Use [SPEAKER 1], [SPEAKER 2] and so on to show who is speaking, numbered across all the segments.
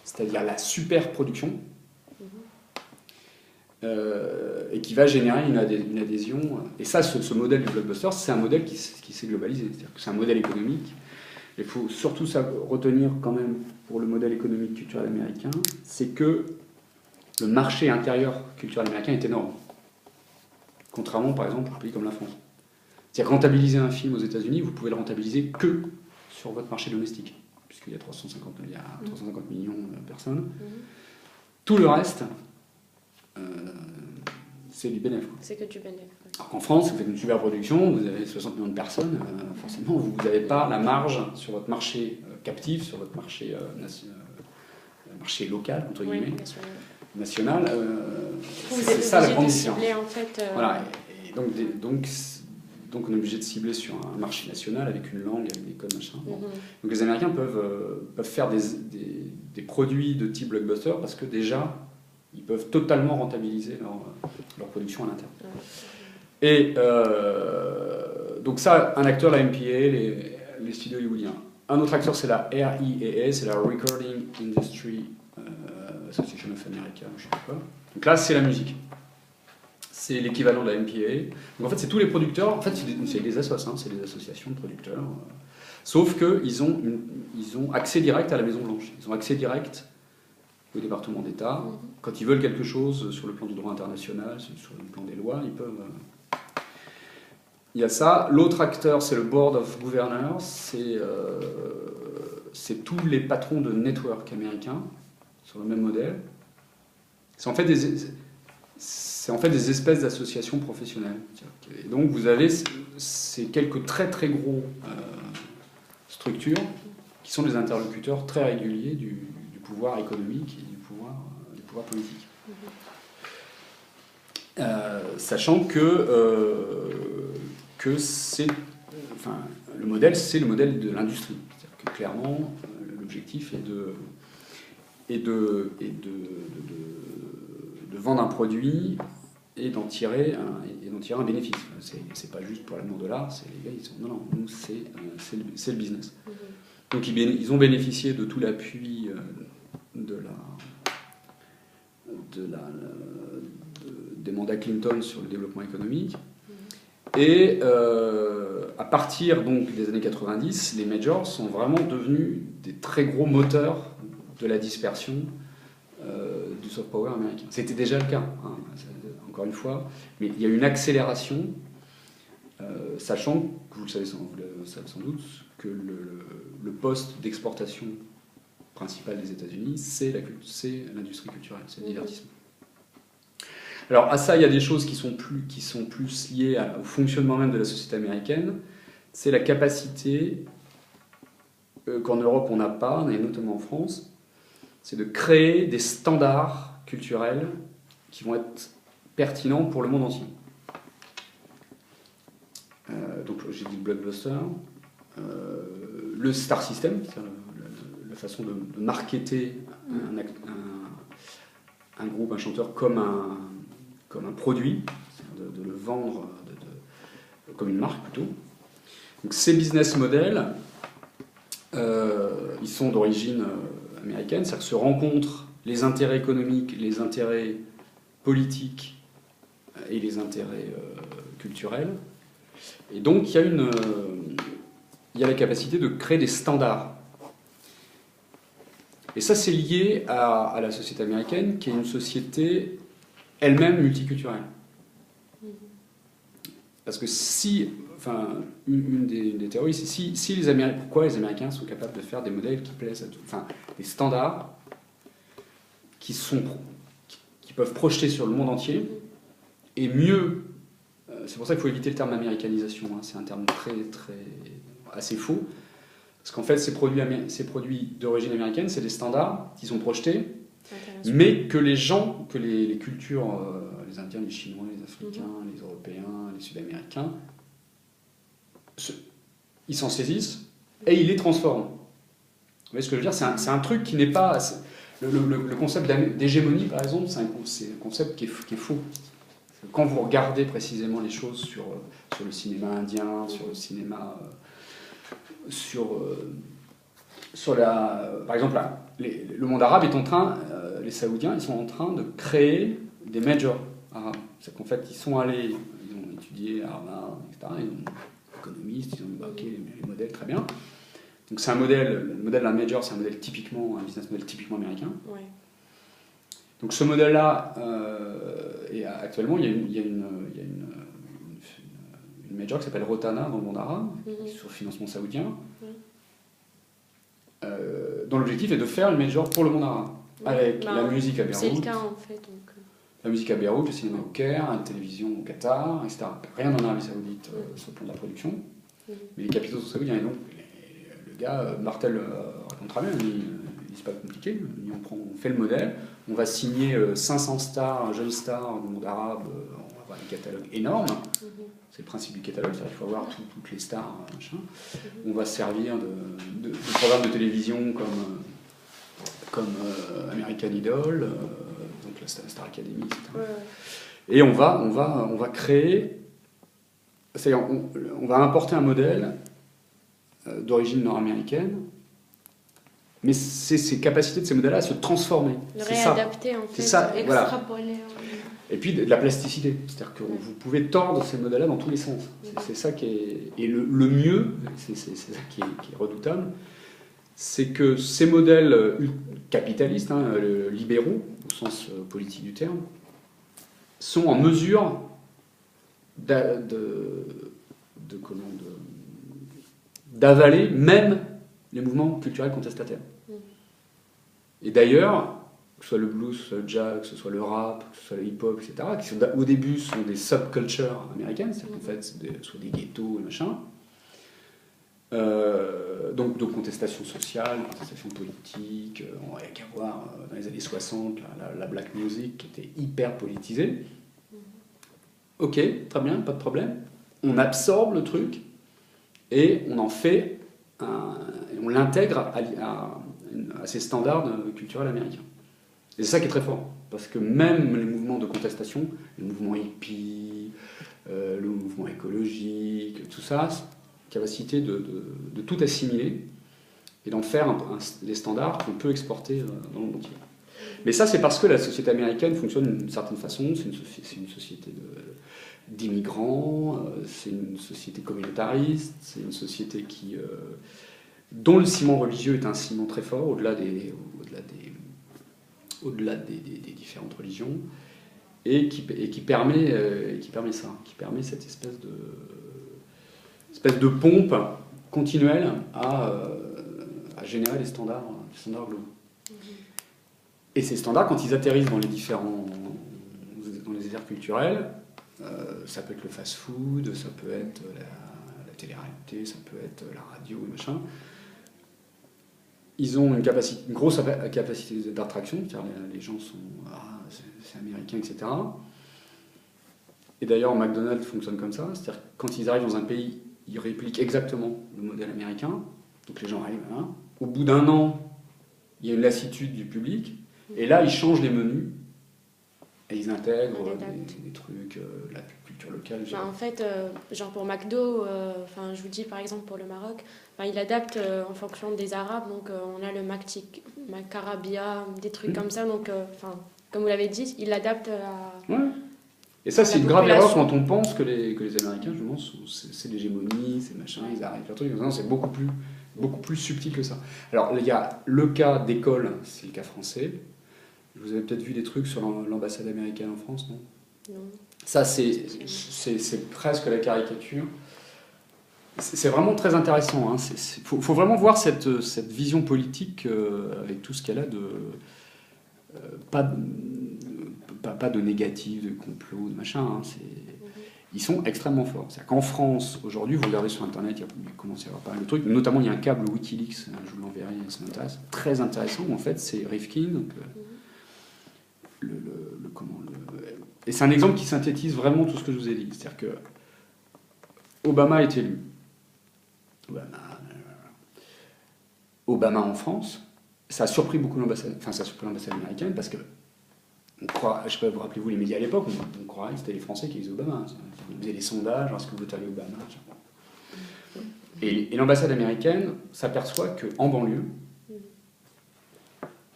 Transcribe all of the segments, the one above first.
[SPEAKER 1] c'est-à-dire la super production, et qui va générer une adhésion. Et ça, ce modèle du blockbuster, c'est un modèle qui s'est globalisé, c'est-à-dire que c'est un modèle économique. Il faut surtout retenir quand même pour le modèle économique culturel américain, c'est que le marché intérieur culturel américain est énorme. Contrairement, par exemple, à un pays comme la France. C'est-à-dire rentabiliser un film aux États-Unis, vous pouvez le rentabiliser que sur votre marché domestique, puisqu'il y a 350 millions de personnes. Tout le reste, c'est du bénéfice.
[SPEAKER 2] C'est que du bénéfice.
[SPEAKER 1] Alors qu'en France, vous faites une super production, vous avez 60 millions de personnes, forcément, vous n'avez pas la marge sur votre marché captif, sur votre marché, marché local, entre guillemets, national. C'est ça la grande différence.
[SPEAKER 2] En fait,
[SPEAKER 1] Voilà, et donc on est obligé de cibler sur un marché national avec une langue, avec des codes, machin. Bon. Donc les Américains peuvent faire des produits de type blockbuster parce que déjà, ils peuvent totalement rentabiliser leur production à l'interne. Et donc ça, un acteur, la MPA, les studios hollywoodiens. Un autre acteur, c'est la RIAA, c'est la Recording Industry Association of America, je sais pas quoi. Donc là, c'est la musique. C'est l'équivalent de la MPA. Donc en fait, c'est tous les producteurs. En fait, c'est des assos, hein, c'est des associations de producteurs. Sauf qu'ils ont accès direct à la Maison Blanche. Ils ont accès direct au département d'État. Quand ils veulent quelque chose sur le plan du droit international, sur le plan des lois, ils peuvent... Il y a ça. L'autre acteur, c'est le Board of Governors. C'est tous les patrons de network américains, sur le même modèle. C'est en fait des espèces d'associations professionnelles. Et donc vous avez ces quelques très très gros structures qui sont des interlocuteurs très réguliers du pouvoir économique et du pouvoir politique. Sachant que c'est, enfin, le modèle, c'est le modèle de l'industrie. C'est-à-dire que clairement, l'objectif est de vendre un produit et d'en tirer un bénéfice. C'est pas juste pour l'amour de l'art, c'est les gars, ils sont non, nous c'est le business. Donc ils ont bénéficié de tout l'appui des mandats Clinton sur le développement économique. Et à partir donc des années 90, les majors sont vraiment devenus des très gros moteurs de la dispersion du soft power américain. C'était déjà le cas, hein, encore une fois, mais il y a une accélération, sachant que vous le savez sans doute, que le poste d'exportation principal des États-Unis, c'est l'industrie culturelle, c'est le divertissement. Alors à ça, il y a des choses qui sont plus liées au fonctionnement même de la société américaine. C'est la capacité qu'en Europe on n'a pas, et notamment en France, c'est de créer des standards culturels qui vont être pertinents pour le monde entier. Donc j'ai dit blockbuster, le star system, c'est-à-dire la façon de marketer un groupe, un chanteur comme un produit, de le vendre comme une marque plutôt. Donc ces business models, ils sont d'origine américaine, c'est-à-dire que se rencontrent les intérêts économiques, les intérêts politiques et les intérêts culturels. Et donc il y a la capacité de créer des standards. Et ça, c'est lié à la société américaine, qui est une société elle-même multiculturelle. Parce que une des théories, c'est pourquoi les Américains sont capables de faire des modèles qui plaisent à tout, enfin, des standards qui peuvent projeter sur le monde entier, et mieux, c'est pour ça qu'il faut éviter le terme américanisation, hein, c'est un terme assez faux, parce qu'en fait, ces produits d'origine américaine, c'est des standards qui sont projetés, mais que les cultures, les Indiens, les Chinois, les Africains, les Européens, les Sud-Américains, ils s'en saisissent et ils les transforment. Vous voyez ce que je veux dire ? C'est un truc qui n'est pas... Le concept d'hégémonie, par exemple, c'est un concept qui est faux. Quand vous regardez précisément les choses sur le cinéma indien, sur le cinéma... sur par exemple, là, le monde arabe est en train, les Saoudiens, ils sont en train de créer des majors arabes. C'est qu'en fait, ils sont allés, ils ont étudié Harvard, etc. Ils ont économistes, ils ont dit, bah, ok, les modèles, très bien. Donc c'est un modèle, le modèle d'un major, c'est un modèle typiquement, un business model typiquement américain.
[SPEAKER 2] Ouais.
[SPEAKER 1] Donc ce modèle-là, et actuellement, il y a une major qui s'appelle Rotana dans le monde arabe, sur financement saoudien, dont l'objectif est de faire une major pour le monde arabe, avec la musique à Beyrouth.
[SPEAKER 2] C'est le cas en fait. Donc...
[SPEAKER 1] La musique à Beyrouth, le cinéma au Caire, la télévision au Qatar, etc. Rien en Arabie Saoudite sur le plan de la production, mais les capitaux sont saoudiens. Et donc le gars, Martel raconte très bien, il dit c'est pas compliqué, on fait le modèle, on va signer 500 stars, jeunes stars du monde arabe, on va avoir des catalogues énormes. C'est le principe du catalogue, c'est-à-dire qu'il faut avoir toutes les stars, machin. On va se servir de programmes de télévision comme American Idol, donc la Star Academy, etc. Et on va créer, c'est-à-dire on va importer un modèle d'origine nord-américaine, mais c'est ces capacités de ces modèles-là à se transformer.
[SPEAKER 2] Le réadapter en fait,
[SPEAKER 1] extrapoler. Voilà. Et puis de la plasticité, c'est-à-dire que vous pouvez tordre ces modèles-là dans tous les sens. C'est ça qui est... Et le mieux, c'est ça qui est redoutable, c'est que ces modèles capitalistes, libéraux, au sens politique du terme, sont en mesure d'avaler même les mouvements culturels contestataires. Et d'ailleurs, que ce soit le blues, que ce soit le jazz, que ce soit le rap, que ce soit le hip-hop, etc., qui au début sont des subcultures américaines, c'est-à-dire qu'en fait, c'est soit des ghettos et machin. Donc de contestation sociale, contestation politique, on n'avait qu'à voir dans les années 60 la black music qui était hyper politisée. Ok, très bien, pas de problème. On absorbe le truc et on en fait on l'intègre à ces standards culturels américains. Et c'est ça qui est très fort, parce que même les mouvements de contestation, le mouvement hippie, le mouvement écologique, tout ça, capacité de tout assimiler et d'en faire des standards qu'on peut exporter dans le monde entier. Mais ça, c'est parce que la société américaine fonctionne d'une certaine façon, c'est une société d'immigrants, c'est une société communautariste, c'est une société dont le ciment religieux est un ciment très fort, au-delà des différentes religions, et qui permet ça, qui permet cette espèce de pompe continuelle à générer des standards globaux. Et ces standards, quand ils atterrissent dans les aires culturelles, ça peut être le fast-food, ça peut être la télé-réalité, ça peut être la radio et machin. Ils ont une grosse capacité d'attraction, c'est-à-dire les gens sont c'est américain, etc. Et d'ailleurs, McDonald's fonctionne comme ça, c'est-à-dire que quand ils arrivent dans un pays, ils répliquent exactement le modèle américain, donc les gens arrivent, hein. Au bout d'un an, il y a une lassitude du public, et là, ils changent les menus, et ils intègrent des trucs, la culture locale.
[SPEAKER 2] En fait, genre pour McDo, je vous dis par exemple pour le Maroc, il adapte en fonction des Arabes, donc on a le Macarabia, des trucs comme ça, donc comme vous l'avez dit, il l'adapte à...
[SPEAKER 1] Ouais. Et ça, c'est une grave erreur quand on pense que les Américains, justement, c'est l'hégémonie, c'est machin, ils arrivent leur truc. Non, c'est beaucoup plus subtil que ça. Alors, il y a le cas d'école, c'est le cas français. Vous avez peut-être vu des trucs sur l'ambassade américaine en France, non ?
[SPEAKER 2] Non.
[SPEAKER 1] Ça, c'est presque la caricature. C'est vraiment très intéressant. Hein. Faut vraiment voir cette vision politique avec tout ce qu'elle a de... pas de négatif, de complot, de machin. Hein. Ils sont extrêmement forts. C'est-à-dire qu'en France, aujourd'hui, vous regardez sur Internet, il commence à y avoir pas mal de trucs. Notamment, il y a un câble Wikileaks, je vous l'enverrai, ça m'intéresse. Très intéressant, en fait, c'est Rifkin. Donc, et c'est un exemple qui synthétise vraiment tout ce que je vous ai dit. C'est-à-dire que Obama est élu. Obama en France, ça a surpris beaucoup l'ambassade, ça a surpris l'ambassade américaine parce que on croit, je sais pas, vous rappelez-vous les médias à l'époque, on croirait que c'était les Français qui élisaient Obama. Ils faisaient des sondages, est-ce que vous votez Obama ? Et l'ambassade américaine s'aperçoit qu'en banlieue,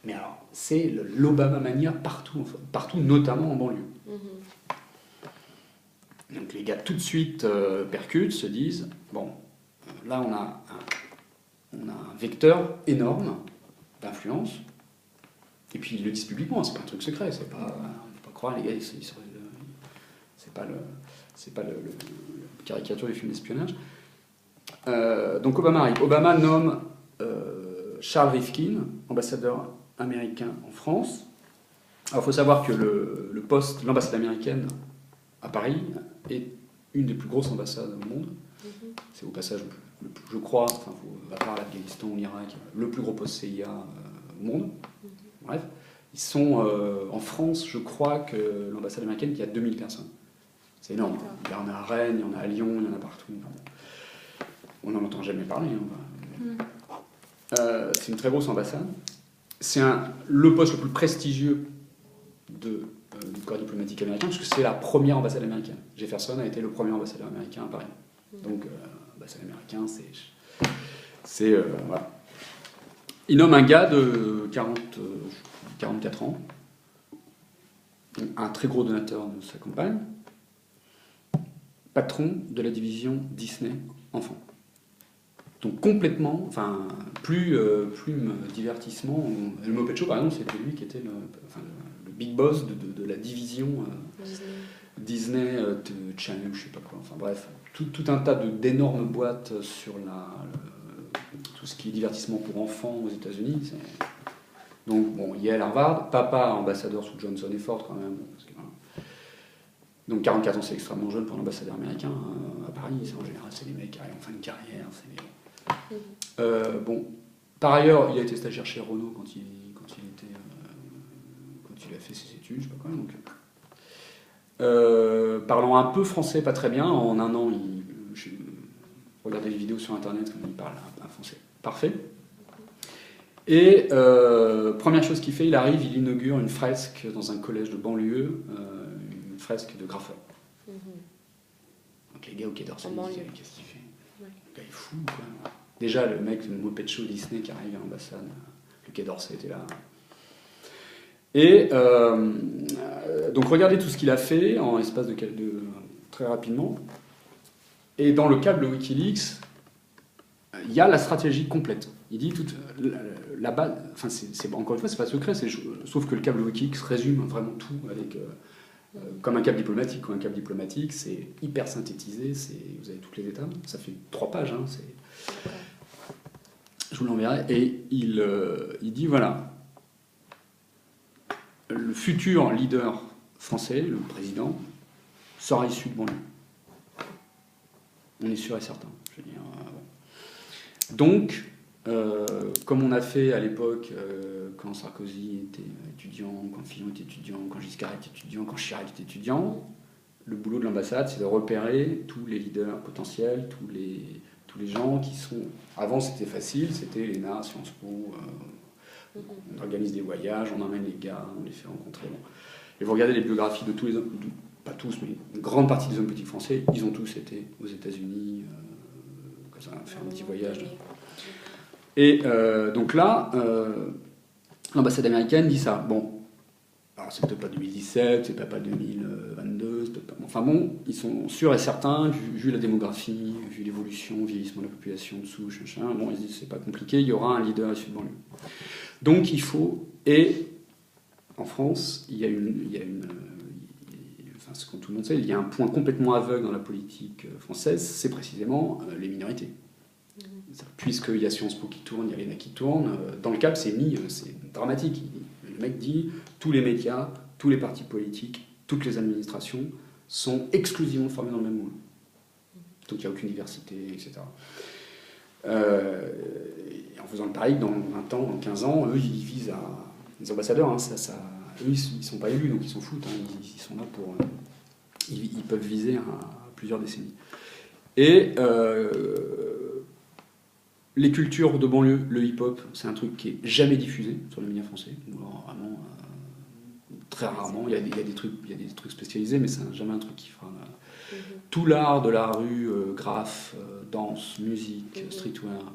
[SPEAKER 1] Mais alors, c'est l'Obama-mania partout, notamment en banlieue. Donc les gars tout de suite percutent, se disent, bon, là on a un vecteur énorme d'influence, et puis ils le disent publiquement, c'est pas un truc secret, c'est pas, on peut pas croire, les gars, c'est pas le caricature du film d'espionnage. Donc Obama arrive. Obama nomme Charles Rifkin, ambassadeur américain en France. Alors il faut savoir que l'ambassade américaine à Paris est une des plus grosses ambassades au monde. C'est au passage, je crois, enfin, à part l'Afghanistan ou l'Irak, le plus gros poste CIA au monde. Bref, ils sont en France, je crois que l'ambassade américaine, il y a 2000 personnes. C'est énorme. Il y en a à Rennes, il y en a à Lyon, il y en a partout. On n'en entend jamais parler. C'est une très grosse ambassade. C'est le poste le plus prestigieux du corps diplomatique américain, parce que c'est la première ambassade américaine. Jefferson a été le premier ambassadeur américain à Paris. Donc, ambassade américain, c'est voilà. Il nomme un gars de 44 ans, un très gros donateur de sa campagne, patron de la division Disney enfants. Donc complètement, enfin, plus divertissement. Le Muppet Show, par exemple, c'était lui qui était le big boss de la division Disney Channel, je sais pas quoi. Enfin bref, tout un tas d'énormes boîtes sur tout ce qui est divertissement pour enfants aux États-Unis. Donc bon, Yale, Harvard, papa ambassadeur sous Johnson et Ford quand même. Donc 44 ans, c'est extrêmement jeune pour un ambassadeur américain à Paris. En général, c'est les mecs qui arrivent en fin de carrière. Bon, par ailleurs, il a été stagiaire chez Renault quand il a fait ses études, je sais pas quoi. Donc, parlant un peu français, pas très bien. En un an, regardez les vidéos sur Internet, il parle un français parfait. Et première chose qu'il fait, il arrive, il inaugure une fresque dans un collège de banlieue, une fresque de graffeur. Donc les gars au Quai d'Orsay, qu'est-ce qu'il fait? Le gars est fou, quoi. Déjà, le mec de Muppet Show Disney qui arrive à l'ambassade, le Quai d'Orsay était là. Et donc regardez tout ce qu'il a fait en espace de très rapidement. Et dans le câble Wikileaks, il y a la stratégie complète. Il dit la base, enfin encore une fois, c'est pas secret, sauf que le câble Wikileaks résume vraiment tout avec comme un câble diplomatique. Un câble diplomatique, c'est hyper synthétisé, vous avez toutes les étapes, ça fait 3 pages. Je vous l'enverrai. Et il dit voilà, le futur leader français, le président, sera issu de banlieue. On est sûr et certain. Je veux dire, donc, comme on a fait à l'époque, quand Sarkozy était étudiant, quand Fillon était étudiant, quand Giscard était étudiant, quand Chirac était étudiant, le boulot de l'ambassade, c'est de repérer tous les leaders potentiels, tous les gens qui sont... Avant, c'était facile, c'était l'ENA, Sciences Po, on organise des voyages, on emmène les gars, on les fait rencontrer. Bon. Et vous regardez les biographies de tous les hommes, pas tous, mais une grande partie des hommes politiques français, ils ont tous été aux États-Unis, comme ça, faire un petit voyage. Et donc là, l'ambassade américaine dit ça. Bon, alors c'est peut-être pas 2017, c'est pas 2022, c'est peut-être pas... Enfin bon, ils sont sûrs et certains, vu la démographie, vu l'évolution, le vieillissement de la population de souche, bon, ils disent c'est pas compliqué, il y aura un leader issu de banlieue. Donc il faut... Et en France, il y a une enfin, ce que tout le monde sait, il y a un point complètement aveugle dans la politique française, c'est précisément les minorités. Puisqu'il y a Sciences Po qui tourne, il y a l'ENA qui tourne, dans le câble c'est dramatique. Le mec dit, tous les médias, tous les partis politiques, toutes les administrations sont exclusivement formés dans le même moule. Donc il n'y a aucune diversité, etc. Et en faisant le pari que dans 20 ans, dans 15 ans, eux ils visent à... Les ambassadeurs, eux ils ne sont pas élus, donc ils s'en foutent, ils sont là pour... Ils peuvent viser à plusieurs décennies. Et... les cultures de banlieue, le hip-hop, c'est un truc qui est jamais diffusé sur les médias français. Alors, vraiment, très rarement. Il y a des trucs spécialisés, mais c'est jamais un truc qui fera. Tout l'art de la rue, graphe, danse, musique, streetwear,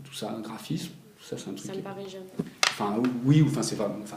[SPEAKER 1] tout ça, graphisme, ça c'est un truc.
[SPEAKER 2] Ça me paraît jeune.
[SPEAKER 1] Enfin, oui, enfin, c'est pas, enfin,